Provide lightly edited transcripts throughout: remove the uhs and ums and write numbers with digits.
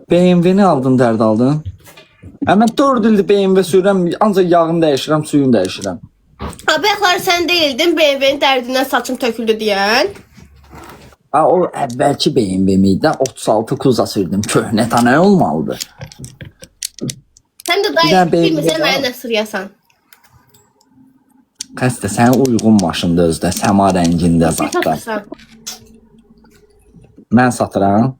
BMW-ni aldın, dərd aldın. Mən 4 ildir BMW sürürəm, ancaq yağını dəyişirəm, suyunu dəyişirəm. Bayaqlar sən deyildin BMW-nin dərdindən saçım töküldü deyən. O əvvəlki BMW-də 36 kuza sürdüm. Köhnə tanə olmalıdır. Sən də Bir dayı dənə BMW bilmirsən var. mənə nə sıryasan. Xəstə, sənə uyğun maşında özdə, səma rəngində Bir zatda. satırsan. Mən satıram.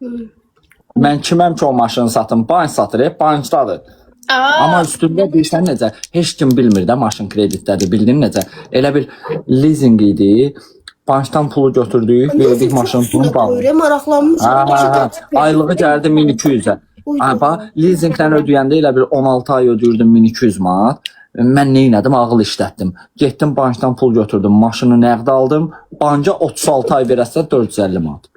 Mən kiməm ki o maşını satım? Bank satır, bankdadır. Amma üstündə bilsən necə, heç kim bilmir də maşın kreditdədir, bildin necə? Elə bir leasing idi, bankdan pulu götürdük, verdik maşının pulunu bağlı. Öyle maraqlanmışam. Aylığı gəldi 1200-ə. Bax, leasingdən ödəyəndə elə bir 16 ay ödəyirdim 1200 manat. Mən nə elədim? Ağıl işlətdim. Getdim bankdan pul götürdüm, maşını nəqd aldım. Banka 36 ay verəsə 450 manat.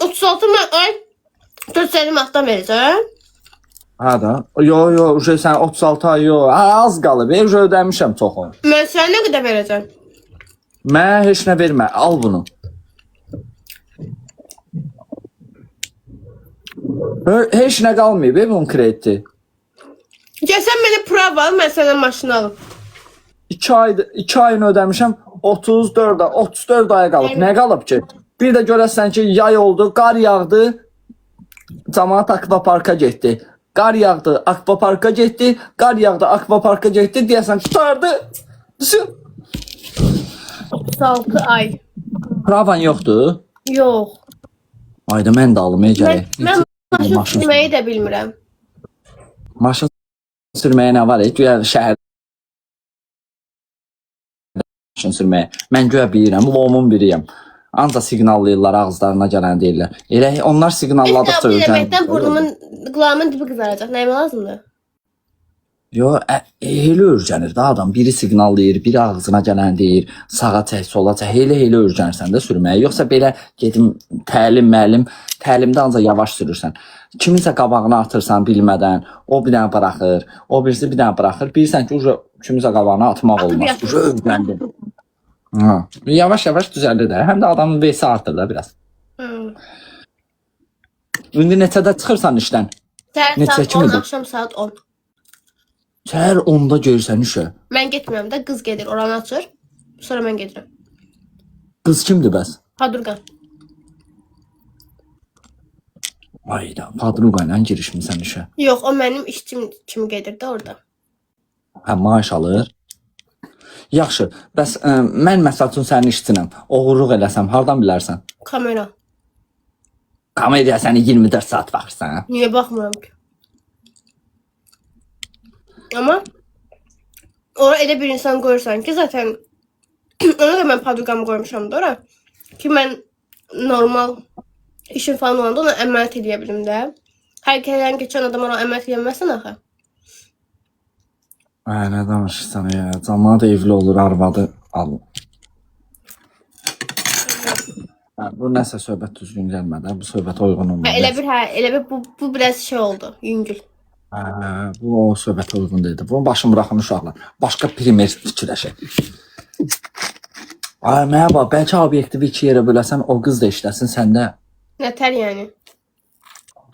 36 ay 450 manatdan verəcəm. Ha da. Yo, sən 36 ay yo. Az qalıb. Ödəmişəm çoxunu. Mən sənə nə qədər verəcəm? Mənə heç nə vermə. Al bunu. Heç nə qalmayıb bunun krediti. Gəl sən mənə prava al, mən sənə maşını alım. 2 ayını ödəmişəm. 34 aya qalıb. Nə qalıb ki? Bir də görəsən ki, yay oldu, qar yağdı. Camaat akvaparka getdi. Qar yağdı, akvaparka getdi. Qar yağdı, akvaparka getdi. Deyəsən tutardı. 36 ay. Pravan yoxdur. Yox. Ayda mən də alım, gərək. Mən maşın sürməyi də bilmirəm. Maşın sürməyə nə var? Güya şəhərdə maşın sürməyə. Mən güya bilirəm, lomun biriyəm. Ancaq siqnallayırlar, ağızlarına gələn deyirlər. Elə onlar siqnalladıqca öyrənir. Deməkdən burnumun, qulağımın dibi qızaracaq. Nəyimə lazımdır? Yo, elə örgənir də adam. Biri siqnallayır, biri ağzına gələn deyir. Sağa çək, sola çək. Elə örgənirsən də sürməyə. Yoxsa belə gedim təlimdə ancaq yavaş sürürsən. Kiminsə qabağına atırsan bilmədən, o bir dənə buraxır, o birisi bir dənə buraxır. Bilirsən ki, kiminsə qabağına atmaq olmaz. Öyrəndin. Yavaş-yavaş düzəldir də. Həm də adamın vesi artır da biraz. İndi neçədə çıxırsan işdən? Səhər saat 10, axşam saat 10. Səhər 10-da görürsən işə. Mən getmirəm də, qız gedir, oranı açır. Sonra mən gedirəm. Qız kimdir bəs? Padurqan. Ayda, padruqa ilə girişmisən işə. Yox, o mənim işçim kimi gedir də orada. Maaş alır. Yaxşı, bəs mən məsəl üçün sənin işçinəm. Oğurluq eləsəm, hardan bilərsən? Kamera. Kameraya səni 24 saat baxırsan. Niyə baxmıram ki? Amma ora elə bir insan qoyursan ki, zaten ona da mən padurqamı qoymuşam da ora. Ki mən normal işim falan olanda ona əməliyyat edə bilim də. Hər gələn keçən adam ona əməliyyat edəməsin axı. Nə danışırsan ya? Camaat evli olur, arvadı alır. Bu nəsə söhbət düzgün gəlmədi. Bu söhbət uyğun olmadı. Elə bir bu biraz şey oldu, yüngül. Bu o söhbətə uyğun deyildi. Bunu başım bıraxın uşaqlar. Başqa primer fikirləşək. Mənə bax, bəlkə obyektivi 2 yerə böləsən, o qız da işləsin, səndə. Nətər yəni?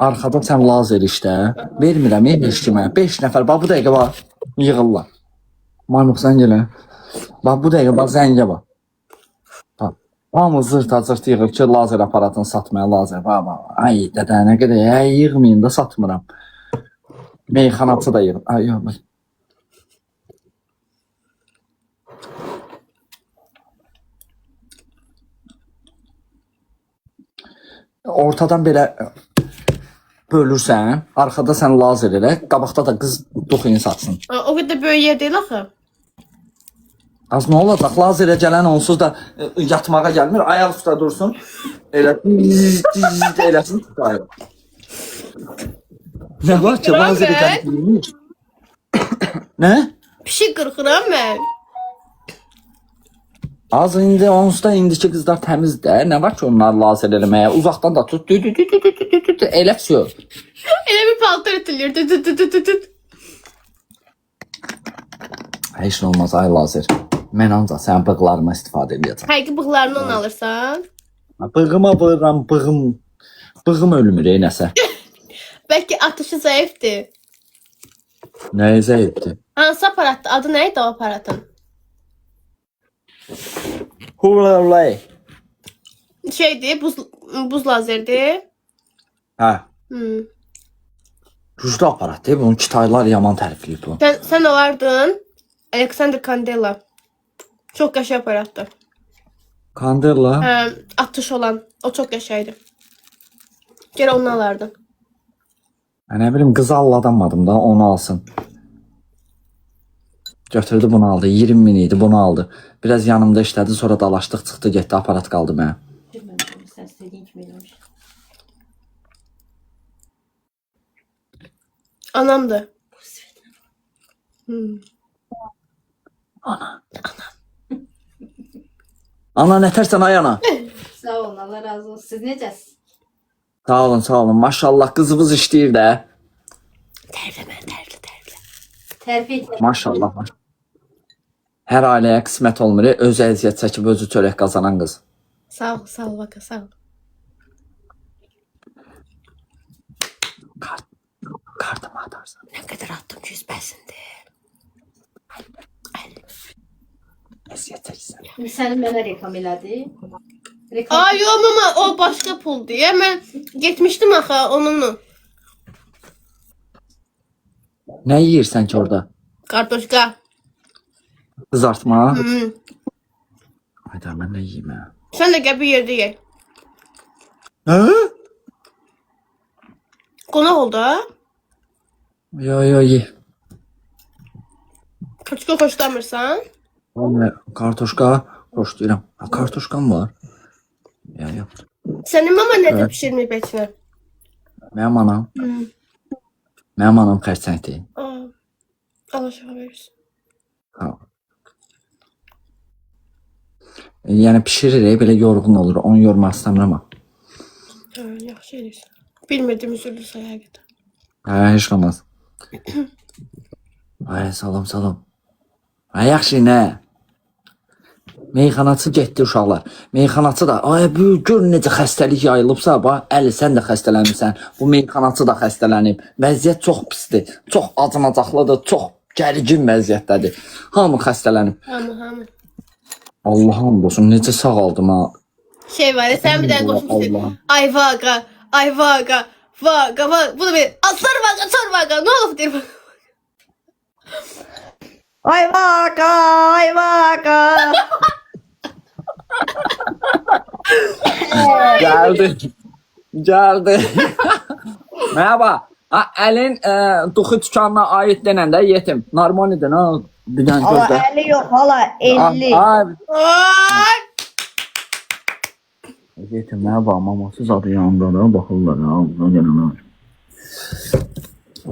Arxada sən lazer işlə. Vermirəm heç kimə. 5 nəfər, bax bu dəqiqə bax, yığırlar. Maymuq zəng elə. Bax bu dəqiqə bax, zəngə bax. Hamı zırt yığır ki, lazer aparatını satmaya lazer. Bax. Ay dədə, nə qədər, yığmayın da satmıram. Meyxanatı da yığır. Ay, yox, bax. Ortadan belə bölürsən, arxada sən lazer elə, qabaqda da qız duxuyunu satsın. O qədər böyük yer deyil axı. Az nə olacaq? Lazerə gələn onsuz da yatmağa gəlmir, ayaq üstə dursun. Elə eləsin. Nə var ki, lazerə gəlmir. Nə? Pişik qırxıram mən. Az indi onsuz da indiki qızlar təmizdir. Nə var ki, onlar lazer eləməyə? Uzaqdan da tut. Elə всё. Elə bir paltar itilir. Heç nə olmaz ay lazer. Mən ancaq sənin bığlarıma istifadə edəcəm. Həqiqi bığlarını onu alırsan. Bığıma vururam, bığım. Bığım ölmür nəsə. Bəlkə atışı zəifdir. Nəyə zəifdir? Hansı aparatdır? Adı nə idi o aparatın? Hulalay. Şeydir, buz lazerdir. Hə. Hmm. Rujlu aparat deyil. Bunun kitaylar yaman tərifləyib bu. Sən olardın Alexander Candela. Çox qəşəng aparatdır. Kandela. Hə, atış olan. O çox qəşəngdir. Gələ onu alardın. Nə bilim qızı aldanmadım da onu alsın. Götürdü bunu aldı. 20 min idi bunu aldı. Biraz yanımda işlədi sonra dalaşdıq çıxdı getdi aparat qaldı mənə. Sən istədiyin kimi eləmiş. Anamdır. Hmm. Ana nətərsən ay ana? Sağ olun, Allah razı olsun. Siz necəsiz? Sağ olun sağ olun. Maşallah qızımız işləyir də. Təriflə. Tərif et. Maşallah. Hər ailəyə qismət olmur. Öz əziyyət çəkib özü çörək qazanan qız. Sağ ol Vaka, sağ ol. Kartımı atarsan. Nə qədər attım ki, üzbəsindir. Əziyyət çəksən. Sənin mənə reklam elədi. Ay, yox mama, o başqa puldur. Ya mən getmişdim axı onunla. Nə yeyirsən ki orada? Kartoşka. Qızartma. Hmm. Hayda mən nə yeyim hə? Sən də gəl bir yerdə ye. Hə? Qonaq ol da. Yo ye. Kartoşka xoşlamırsan? Kartoşka xoşlayıram. Ha, kartoşkam var. Ya. Sənin mama nədə Evet. pişirmir beçinə? Mənim anam. Hmm. Mənim anam xərçəngdir. Allah şəfa versin. Ha. Yəni pişirir, belə yorğun olur. Onu yormaq istəmirəm. Yaxşı edirsən. Bilmirdim, üzüldü say həqiqətən. Hə, heç olmaz. Ay, salam. Ay, yaxşı nə? Meyxanaçı getdi uşaqlar. Meyxanaçı da, ay bu gör necə xəstəlik yayılıbsa, bax, Əli sən də xəstələnmisən. Bu meyxanaçı da xəstələnib. Vəziyyət çox pisdir. Çox acınacaqlıdır, çox gərgin vəziyyətdədir. Hamı xəstələnib. Hamı. Allah'ım olsun necə sağaldım ha. Şey var ya, sen bir tane koşmuşsun. Allah. Ay Vaka. Bu da bir sor Vaka. Ne oldu diyor. Ay Vaka. Gəldi. Merhaba. Əlin duxu dükanına aid denəndə yetim. Normalidir ha. Bir dənə Hala gözlə. 50 yok hala 50. Ay, Ay. yetim merhaba mamasız adı yanında da baxırlar ha. Buna gələnə.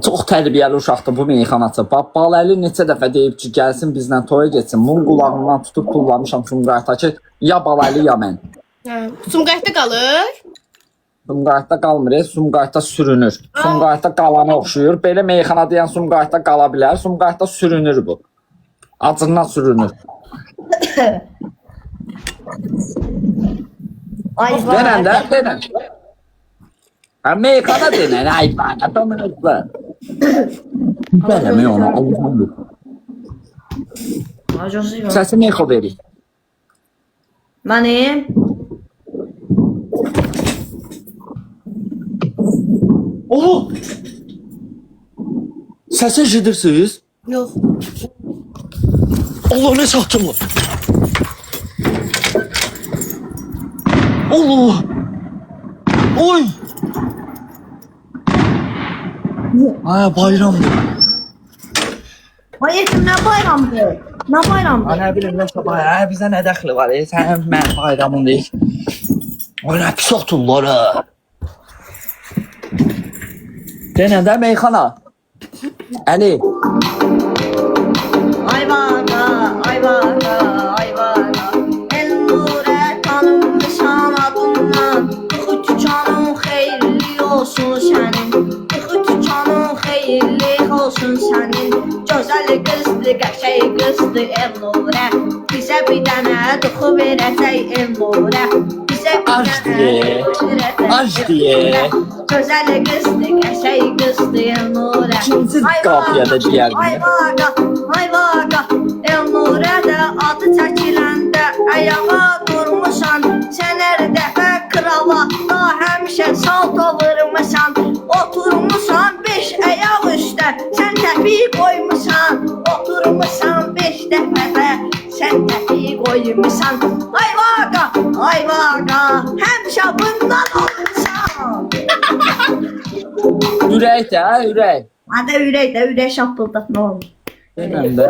Çox tərbiyəli uşaqdır bu meyxanaçı. Babalı neçə dəfə deyib ki, gəlsin bizlə toya getsin. Bunun qulağından tutub pullamışam Sumqayıtda ki, ya Babalı ya mən. Sumqayıtda qalır. Sumqayıtda qalmır, Sumqayıtda sürünür. Sumqayıtda qalana oxşuyur. Belə meyxana deyən Sumqayıtda qala bilər. Sumqayıtda sürünür bu. Acından sürünür. Ay Denən də, Vaka. denən. Ha, meyxana denən, ay bana, dominatlar. Bələmi ona, Allah'ım yox. Acısı yok. Səsi meyxo verir. Benim. Oho! Səsi eşidirsiniz? Yox. Allah ne saçımlı. Allah. Oy. Ay bayramdır. Ay yetim ne bayramdı? Ne bayramdı? Ana bilin ne sabah. Ay bizə nə dəxli var? Sən mən bayramın deyil. Ay nə pis oturlar ha. Denən də meyxana. Əli. Ay Vaka. El nure tanımışam adından. Bu dükkanın xeyirli olsun sənin. Bu dükkanın xeyirli olsun sənin. Gözəl qızdır, qəşəng qızdır el nure. Bizə bir dənə duxu verəcək el nure. Aç diye. Aç diye. Güzel kızdı, qəşəng qızdı Elnurə. İkinci qapıya da deyərdim. Ay vaqa, ay vaqa. Elnurə də adı çəkiləndə ayağa durmuşan. Sən hər dəfə kravatda həmişə salto vurmusan. Oturmuşan 5 ayaq üstə, sən təpi qoymusan. Oturmuşsan 5 dəfə, sən təpi qoymusan. Ay vaqa, həmişə bundan olmusan. Ürək də, ürək. Hadi ürək şapıldat, nə olur? Deməm də.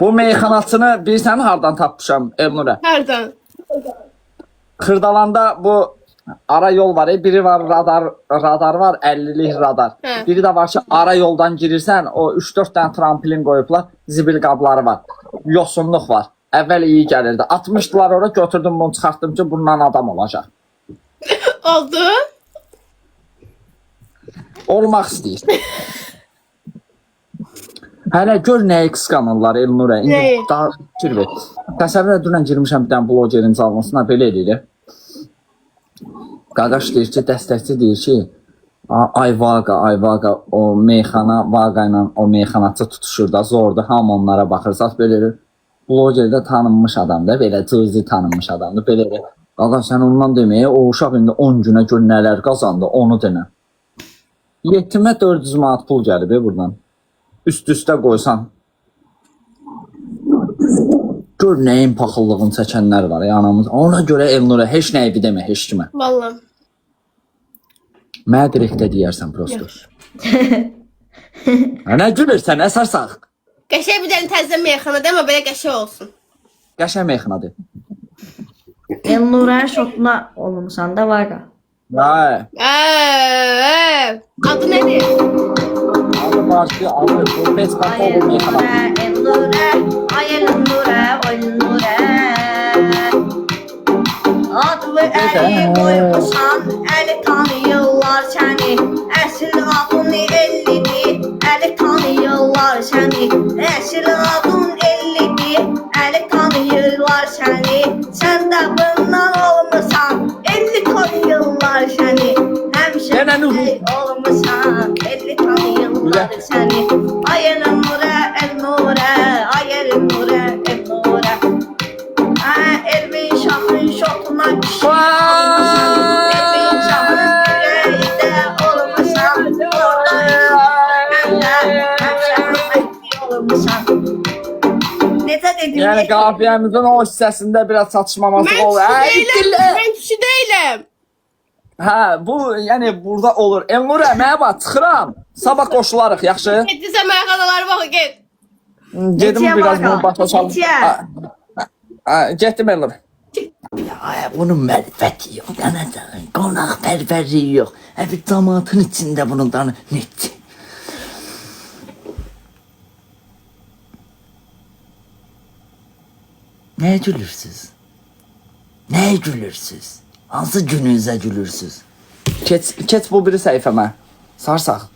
Bu meyxanaçını bilirsən hardan tapmışam Elnurə? Hərdən. Xırdalanda bu ara yol var, biri var radar var, 50'lik radar. Hə. Biri de var ki ara yoldan girirsən, o 3-4 tane tramplin koyublar, zibil qabları var. Yosunluq var. Əvvəl iyi gəlirdi. Atmışdılar ora, götürdüm bunu çıxartdım ki bundan adam olacaq. Oldu. Olmaq istəyir. Hələ gör nəyi qısqanırlar Elnurə. İndi Nəyi? daha fikir ver. Təsəvvür et, dünən girmişəm bir dənə blogerin canlısına belə eləyir. Qaqaş deyir ki, dəstəkçi deyir ki, ay vaqa, o meyxana, vaqa ilə o meyxanaçı tutuşur da, zordur, hamı onlara baxır. Zat belə bloger də tanınmış adamdır, belə cüzi tanınmış adamdır, belə. Qaqaş sən ondan deməyə, o uşaq indi 10 günə gör nələr qazandı, onu denə. Yetimə 400 manat pul gəlib buradan. Üst-üstə qoysan. Gör nəyin paxıllığını çəkənlər var yanımız. Ona görə Elnurə heç nəyi bir demə, heç kimə. Vallahi. Mənə direktə deyərsən prosto. Nə gülürsən, nə sarsaq? Qəşəng bir dənə təzə meyxana demə, belə qəşəng olsun. Qəşəng meyxanadır. Elnurə şotuna olmuşsan da vaqa. Hə. Adı nədir? Adı var ki, adı bu Facebookda olur meyxana. Elnurə, ay Elnurə. Adlı əli qoymusan, əli tanıyırlar səni. Əsl adın 50'dir, əli tanıyırlar səni. Əsl adın 50'dir, əli tanıyırlar səni. Sən də bundan olmusan, 50 tanıyırlar səni. Həmişə Yenə Nuhu. olmusan, 50 tanıyırlar səni. Ay Elnurə, ay Elnurə. Elvin şahın şotuna kişi olmasan, Elvin şahın yüreğinde olmasan, orada həmşə olmasan. Necə dedim? Yəni qafiyəmizin o hissəsində biraz çatışmaması Mən olur. kişi deyiləm. Mən kişi deyiləm. Hə, bu yəni burada olur. Elnurə, mənə bax, çıxıram. Sabah qoşularıq, yaxşı? Getdisə meyxanalar bax, get. Gedim Neçəyə biraz baqa? bunu başa salım. Neçəyə? Getdim Elnur. Ya bunun mərifəti yox, dənədən, qonaq pərvərliyi yox. Bir cəmaatın içində bunun danı necə? Nəyə gülürsüz? Nəyə gülürsüz? Hansı gününüzə gülürsüz? Keç bu biri səhifəmə. Sarsaq.